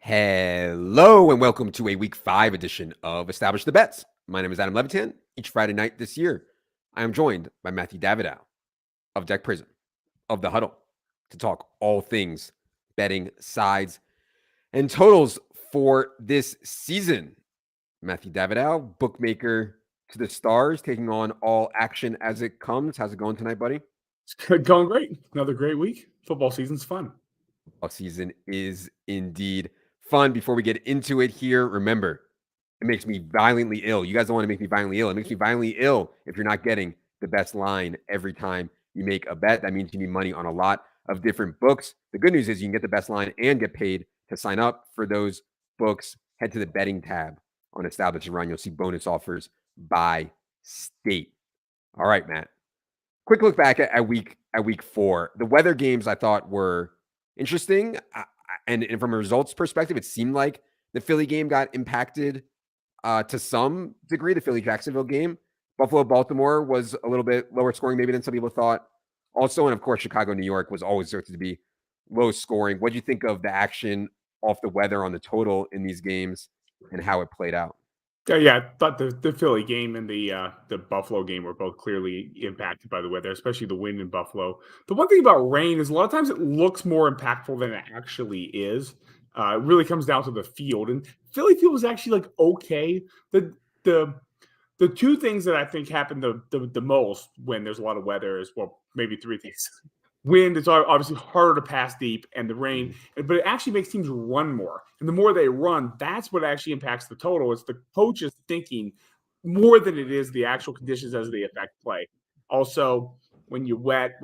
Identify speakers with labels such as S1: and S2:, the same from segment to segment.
S1: Hello and welcome to a Week 5 edition of Establish the Bets. My name is Adam Levitan. Each Friday night this year, I am joined by Matthew Davidow of Deck Prism, of The Huddle, to talk all things betting, sides, and totals for this season. Matthew Davidow, bookmaker to the stars, taking on all action as it comes. How's it going tonight, buddy?
S2: It's going great. Another great week. Football season's fun.
S1: Football season is indeed fun. Before we get into it here, remember, it makes me violently ill. You guys don't want to make me violently ill. It makes me violently ill if you're not getting the best line every time you make a bet. That means you need money on a lot of different books. The good news is you can get the best line and get paid. To sign up for those books, head to the betting tab on Establish and Run. You'll see bonus offers by state. All right, Matt. Quick look back at week 4. The weather games I thought were interesting. And from a results perspective, it seemed like the Philly game got impacted to some degree, the Philly-Jacksonville game. Buffalo-Baltimore was a little bit lower scoring maybe than some people thought. Also, and of course, Chicago-New York was always expected to be low scoring. What do you think of the action off the weather on the total in these games and how it played out?
S2: Yeah, I thought the Philly game and the Buffalo game were both clearly impacted by the weather, especially the wind in Buffalo. The one thing about rain is a lot of times it looks more impactful than it actually is. It really comes down to the field, and Philly field was actually like okay. The two things that I think happen the most when there's a lot of weather is, well, maybe three things. Wind is obviously harder to pass deep, and the rain, but it actually makes teams run more. And the more they run, that's what actually impacts the total. It's the coaches thinking more than it is the actual conditions as they affect play. Also, when you're wet,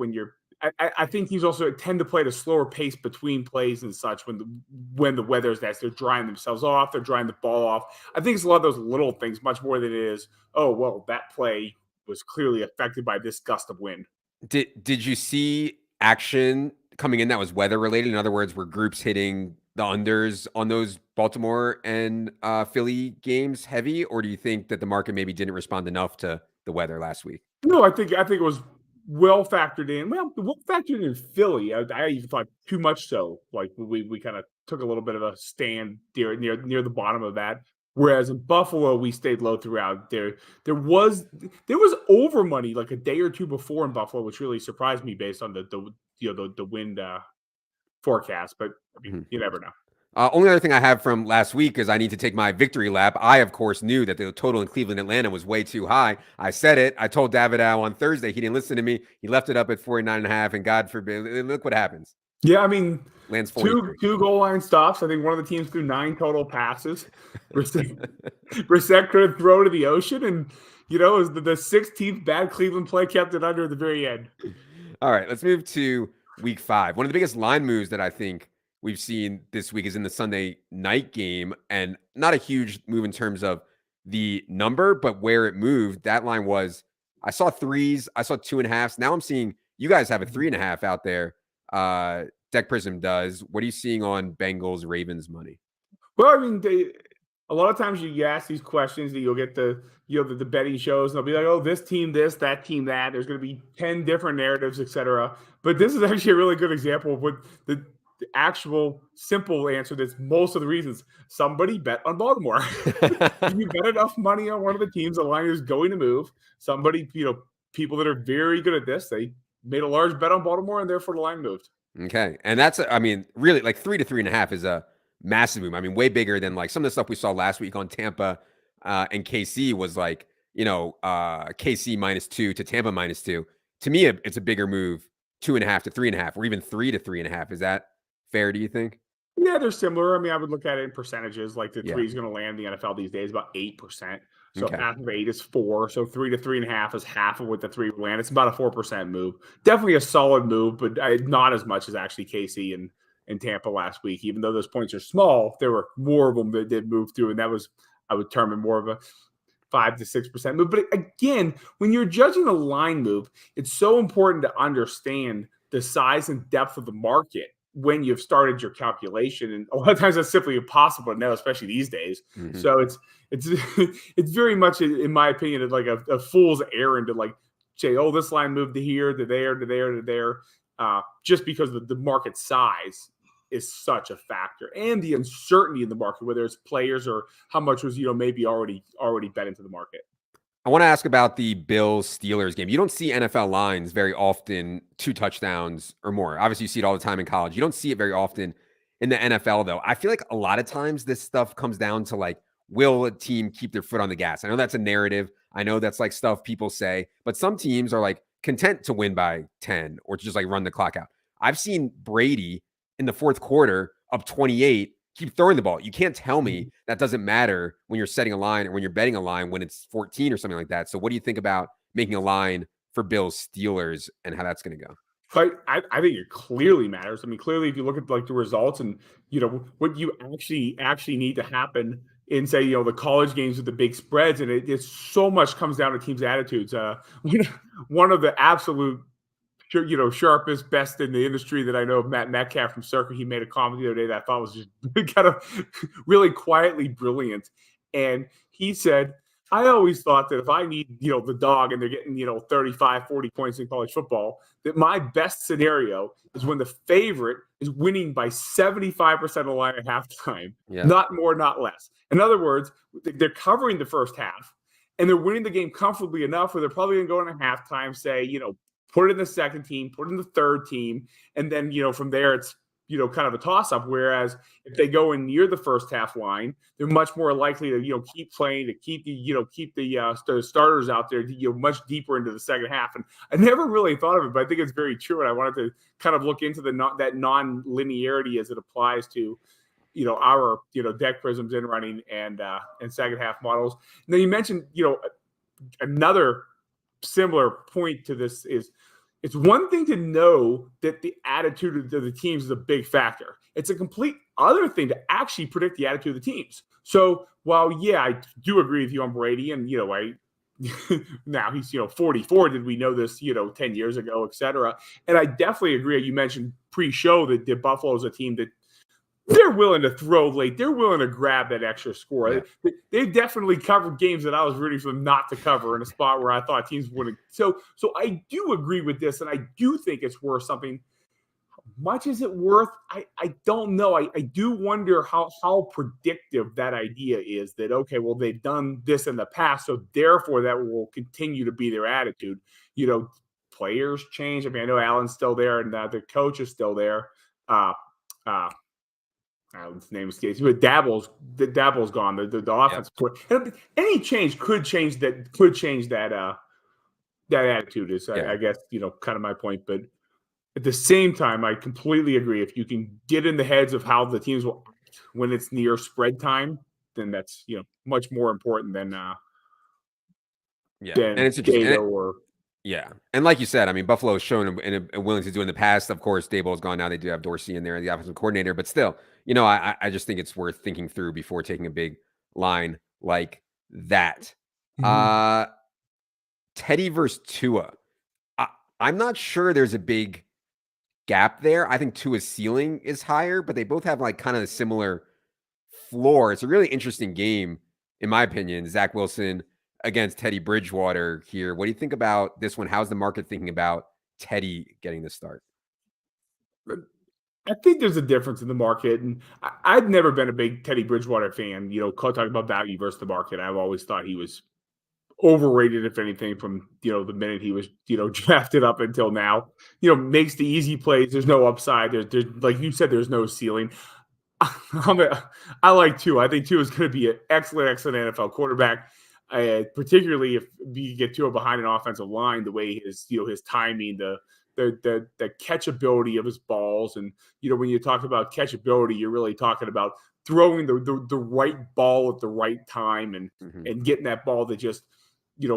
S2: I think teams also tend to play at a slower pace between plays and such when the weather's nice. They're drying themselves off. They're drying the ball off. I think it's a lot of those little things much more than it is, oh, well, that play was clearly affected by this gust of wind.
S1: Did you see action coming in that was weather related? In other words, were groups hitting the unders on those Baltimore and Philly games heavy, or do you think that the market maybe didn't respond enough to the weather last week?
S2: No, I think it was well factored in. Well factored in Philly. I even thought too much so. Like we kind of took a little bit of a stand near the bottom of that. Whereas in Buffalo, we stayed low throughout. There was over money like a day or two before in Buffalo, which really surprised me based on the wind forecast. But I mean, you never know.
S1: Only other thing I have from last week is I need to take my victory lap. I, of course, knew that the total in Cleveland, Atlanta was way too high. I said it. I told Davidow on Thursday. He didn't listen to me. He left it up at 49.5, and God forbid, look what happens.
S2: Yeah, I mean,
S1: lands
S2: two goal line stops. I think one of the teams threw 9 total passes. Brissett could throw to the ocean, and it was the 16th bad Cleveland play kept it under at the very end.
S1: All right, let's move to week 5. One of the biggest line moves that I think we've seen this week is in the Sunday night game, and not a huge move in terms of the number, but where it moved. That line was, I saw 3s, I saw 2.5s. Now I'm seeing you guys have a 3.5 out there. Deck Prism does. What are you seeing on Bengals Ravens money?
S2: Well, I mean, a lot of times you ask these questions that you'll get the betting shows, and they'll be like, oh, this team this, that team that. There's going to be 10 different narratives, etc. But this is actually a really good example of what the actual simple answer that's most of the reasons. Somebody bet on Baltimore. You bet enough money on one of the teams, the line is going to move. Somebody, people that are very good at this, they made a large bet on Baltimore, and therefore the line moved.
S1: Okay. And that's, really like 3 to 3.5 is a massive move. I mean, way bigger than like some of the stuff we saw last week on Tampa and KC was like, KC -2 to Tampa -2. To me, it's a bigger move, 2.5 to 3.5, or even 3 to 3.5. Is that fair, do you think?
S2: Yeah, they're similar. I mean, I would look at it in percentages. Like the 3 is going to land in the NFL these days about 8%. So half of 8 is 4. So 3 to 3.5 is half of what the 3 would land. It's about a 4% move. Definitely a solid move, but not as much as actually KC and Tampa last week. Even though those points are small, there were more of them that did move through, and that was, I would term it more of a 5 to 6% move. But again, when you're judging a line move, it's so important to understand the size and depth of the market when you've started your calculation. And a lot of times that's simply impossible to know, especially these days. Mm-hmm. So it's very much, in my opinion, like a fool's errand to like say, oh, this line moved to here, to there, to there, to there, just because of the market size. is such a factor, and the uncertainty in the market, whether it's players or how much was maybe already bet into the market.
S1: I want to ask about the Bills-Steelers game. You don't see NFL lines very often, 2 touchdowns or more. Obviously, you see it all the time in college. You don't see it very often in the NFL, though. I feel like a lot of times this stuff comes down to like, will a team keep their foot on the gas? I know that's a narrative. I know that's like stuff people say, but some teams are like content to win by 10 or to just like run the clock out. I've seen Brady in the fourth quarter up 28 keep throwing the ball. You can't tell me that doesn't matter when you're setting a line or when you're betting a line when it's 14 or something like that. So what do you think about making a line for Bills Steelers and how that's going to go?
S2: But I think it clearly matters. I mean, clearly, if you look at like the results and what you actually need to happen in, say, the college games with the big spreads, and it's so much comes down to teams' attitudes. One of the absolute sharpest, best in the industry that I know of, Matt Metcalf from Circa, he made a comment the other day that I thought was just kind of really quietly brilliant. And he said, I always thought that if I need, the dog and they're getting, 35, 40 points in college football, that my best scenario is when the favorite is winning by 75% of the line at halftime, not more, not less. In other words, they're covering the first half and they're winning the game comfortably enough where they're probably going to go in a halftime, say, put it in the second team, put it in the third team, and then, from there it's, kind of a toss-up. Whereas if they go in near the first half line, they're much more likely to, keep playing, to keep the starters out there, much deeper into the second half. And I never really thought of it, but I think it's very true. And I wanted to kind of look into that non-linearity as it applies to, our, deck prisms in running and second half models. And then you mentioned, another similar point to this is it's one thing to know that the attitude of the teams is a big factor. It's a complete other thing to actually predict the attitude of the teams. So while, I do agree with you on Brady, and, now he's, 44. Did we know this, 10 years ago, et cetera? And I definitely agree. You mentioned pre-show that the Buffalo is a team that they're willing to throw late. They're willing to grab that extra score. Yeah. They've definitely covered games that I was rooting for them not to cover in a spot where I thought teams wouldn't. So I do agree with this, and I do think it's worth something. How much is it worth? I don't know. I do wonder how predictive that idea is that, okay, well, they've done this in the past, so therefore that will continue to be their attitude. Players change. I mean, I know Allen's still there, and the coach is still there. His name escapes me, but Dabble's gone. The offense, any change could change that. That attitude is, I guess, kind of my point. But at the same time, I completely agree. If you can get in the heads of how the teams will act when it's near spread time, then that's much more important than
S1: and it's
S2: data or.
S1: Yeah. And like you said, I mean, Buffalo has shown and willing to do in the past. Of course, Daboll's gone now. They do have Dorsey in there, the offensive coordinator. But still, I just think it's worth thinking through before taking a big line like that. Mm-hmm. Teddy versus Tua. I'm not sure there's a big gap there. I think Tua's ceiling is higher, but they both have like kind of a similar floor. It's a really interesting game, in my opinion. Zach Wilson against Teddy Bridgewater here. What do you think about this one? How's the market thinking about Teddy getting the start?
S2: I think there's a difference in the market, and I've never been a big Teddy Bridgewater fan. Talking about value versus the market, I've always thought he was overrated, if anything, from the minute he was drafted up until now. Makes the easy plays. There's no upside. There's like you said, there's no ceiling. I like Tua. I think Tua is going to be an excellent NFL quarterback. Particularly if you get Tua behind an offensive line, the way his timing, the catchability of his balls, and when you talk about catchability, you're really talking about throwing the right ball at the right time and getting that ball that just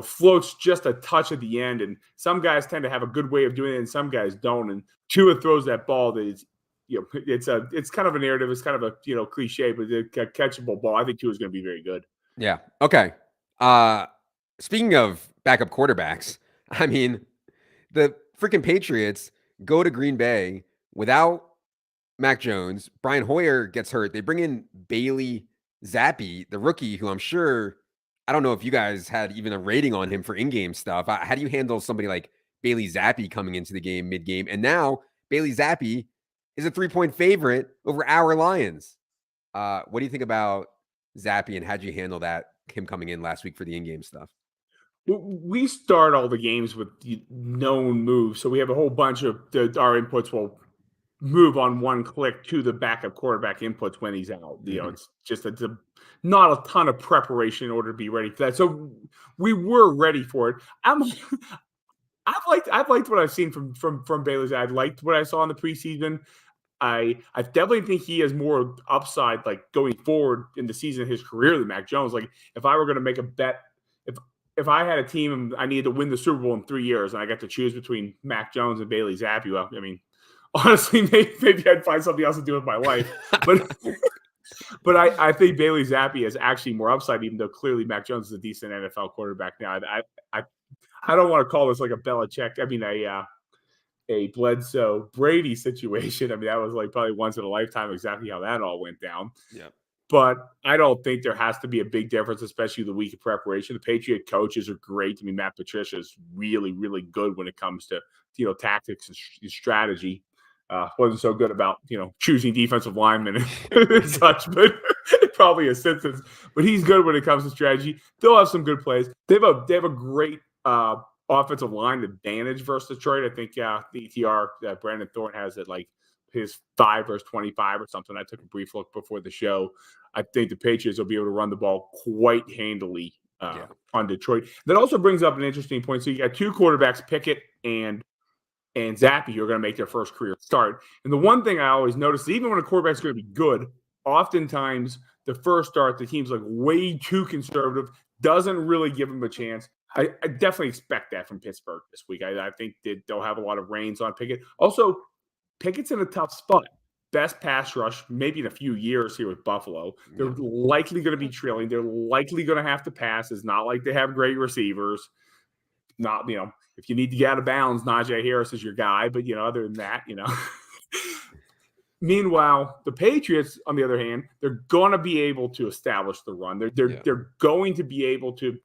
S2: floats just a touch at the end. And some guys tend to have a good way of doing it, and some guys don't. And Tua throws that ball that is it's kind of a narrative. It's kind of a cliche, but a catchable ball. I think Tua is going to be very good.
S1: Yeah. Okay. Speaking of backup quarterbacks, I mean, the freaking Patriots go to Green Bay without Mac Jones. Brian Hoyer gets hurt. They bring in Bailey Zappi, the rookie, who I'm sure, I don't know if you guys had even a rating on him for in-game stuff. How do you handle somebody like Bailey Zappi coming into the game mid-game? And now Bailey Zappi is a 3-point favorite over our Lions. What do you think about Zappy, and how'd you handle that, him coming in last week for the in-game stuff?
S2: We start all the games with known moves, so we have a whole bunch of our inputs will move on one click to the backup quarterback inputs when he's out. It's just not a ton of preparation in order to be ready for that. So we were ready for it. I've liked what I've seen from Bailey's. I liked what I saw in the preseason. I definitely think he has more upside, like going forward in the season of his career than Mac Jones. Like if I were going to make a bet, if I had a team and I needed to win the Super Bowl in 3 years and I got to choose between Mac Jones and Bailey Zappi, well, I mean, honestly, maybe I'd find something else to do with my life. But I think Bailey Zappi has actually more upside, even though clearly Mac Jones is a decent NFL quarterback now. I don't want to call this like a Belichick. I mean, a Bledsoe Brady situation. I mean, that was like probably once in a lifetime exactly how that all went down.
S1: Yeah.
S2: But I don't think there has to be a big difference, especially the week of preparation. The Patriot coaches are great. I mean, Matt Patricia is really, really good when it comes to tactics and strategy. Wasn't so good about choosing defensive linemen and such, but probably a sentence. But he's good when it comes to strategy. They'll have some good plays. They have a great offensive line advantage versus Detroit. I think the ETR that Brandon Thorne has it like his 5 versus 25 or something. I took a brief look before the show. I think the Patriots will be able to run the ball quite handily on Detroit. That also brings up an interesting point. So you got two quarterbacks, Pickett and Zappy, who are going to make their first career start. And the one thing I always notice is even when a quarterback's going to be good, oftentimes the first start, the team's like way too conservative, doesn't really give them a chance. I definitely expect that from Pittsburgh this week. I think that they'll have a lot of reins on Pickett. Also, Pickett's in a tough spot. Best pass rush, maybe in a few years here with Buffalo. They're likely going to be trailing. They're likely going to have to pass. It's not like they have great receivers. Not, if you need to get out of bounds, Najee Harris is your guy. But, other than that, Meanwhile, the Patriots, on the other hand, they're going to be able to establish the run. They're going to be able to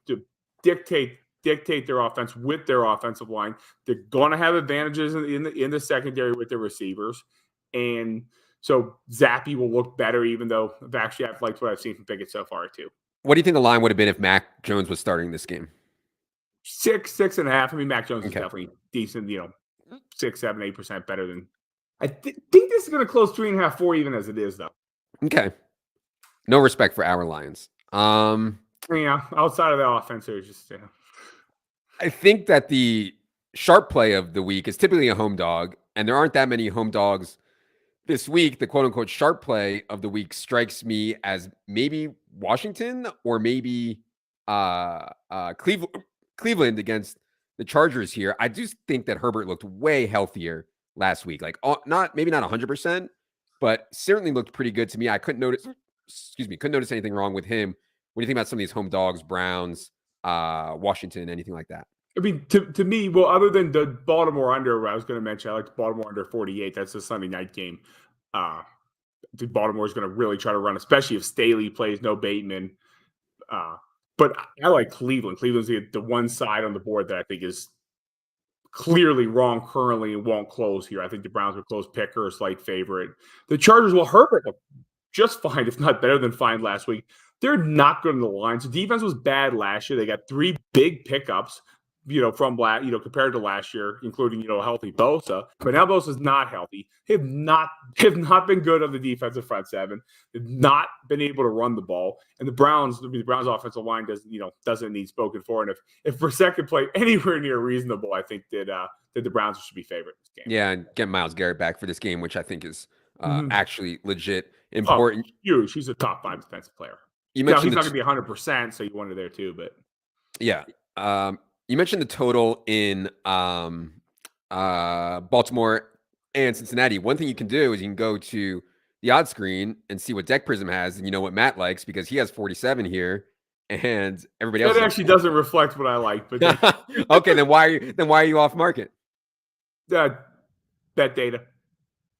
S2: dictate their offense with their offensive line. They're going to have advantages in the secondary with their receivers. And so Zappy will look better, even though I've liked what I've seen from Pickett so far, too.
S1: What do you think the line would have been if Mac Jones was starting this game?
S2: 6.5. I mean, Mac Jones is definitely decent, 6, 7, 8% better than. I think this is going to close 3.5, 4 even as it is, though.
S1: Okay. No respect for our Lions.
S2: Yeah, outside of the offense, there's just.
S1: I think that the sharp play of the week is typically a home dog, and there aren't that many home dogs this week. The quote-unquote sharp play of the week strikes me as maybe Washington or maybe Cleveland against the Chargers here. I do think that Herbert looked way healthier last week. Like maybe not 100%, but certainly looked pretty good to me. I couldn't notice anything wrong with him. What do you think about some of these home dogs, Browns, Washington, anything like that?
S2: I mean, to me, well, other than the Baltimore under, I was going to mention, I like the Baltimore under 48. That's a Sunday night game. I think Baltimore is going to really try to run, especially if Staley plays, no Bateman. But I like Cleveland. Cleveland's the one side on the board that I think is clearly wrong currently and won't close here. I think the Browns will close pick or a slight favorite. The Chargers will Herbert just fine, if not better than fine last week. They're not good in the line. So defense was bad last year. They got 3 big pickups, from compared to last year, including, a healthy Bosa. But now Bosa's not healthy. They have not been good on the defensive front seven. They've not been able to run the ball. And the Browns offensive line doesn't need spoken for. And if Brissett could play anywhere near reasonable, I think that the Browns should be favored in this game.
S1: Yeah, and get Myles Garrett back for this game, which I think is actually legit important.
S2: Huge. He's a top 5 defensive player.
S1: You mentioned
S2: he's not going to be 100%, so you wanted there too, but
S1: yeah. You mentioned the total in Baltimore and Cincinnati. One thing you can do is you can go to the odds screen and see what Deck Prism has, and you know what Matt likes because he has 47 here, and everybody else.
S2: That actually doesn't reflect what I like. But
S1: okay, then why are you off market?
S2: Bet data.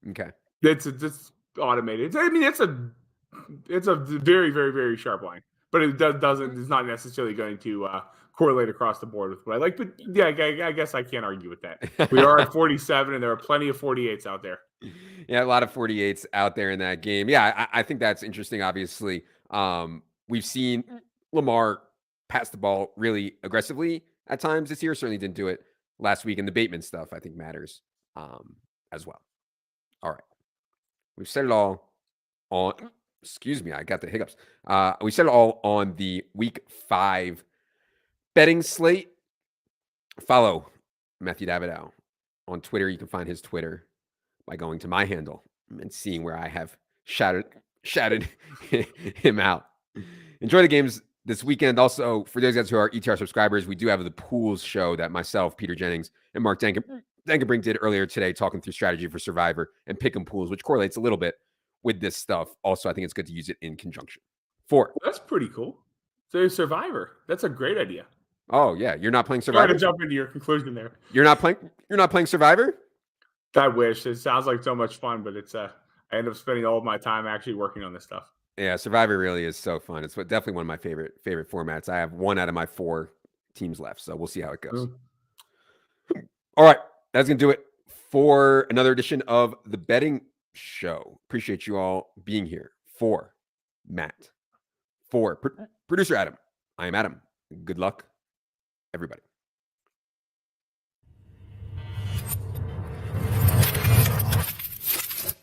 S1: Okay,
S2: it's automated. I mean, it's a very, very, very sharp line, but it doesn't. It's not necessarily going to correlate across the board with what I like. But yeah, I guess I can't argue with that. We are at 47, and there are plenty of 48s out there.
S1: Yeah, a lot of 48s out there in that game. Yeah, I think that's interesting. Obviously, we've seen Lamar pass the ball really aggressively at times this year. Certainly didn't do it last week, and the Bateman stuff I think matters as well. All right, we've said it all on. Excuse me, I got the hiccups. We said it all on the Week 5 betting slate. Follow Matthew Davidow on Twitter. You can find his Twitter by going to my handle and seeing where I have shouted him out. Enjoy the games this weekend. Also, for those guys who are ETR subscribers, we do have the pools show that myself, Peter Jennings, and Mark Dankenbrink did earlier today, talking through strategy for Survivor and pick'em pools, which correlates a little bit with this stuff. Also, I think it's good to use it in conjunction. 4.
S2: That's pretty cool. So Survivor. That's a great idea.
S1: Oh yeah, you're not playing
S2: Sorry
S1: Survivor.
S2: to jump into your conclusion there.
S1: You're not playing Survivor.
S2: I wish. It sounds like so much fun, but it's I end up spending all of my time actually working on this stuff.
S1: Yeah, Survivor really is so fun. It's definitely one of my favorite formats. I have 1 out of my 4 teams left, so we'll see how it goes. All right, that's gonna do it for another edition of the betting show. Appreciate you all being here. For Matt, for producer Adam, I am Adam. Good luck, everybody.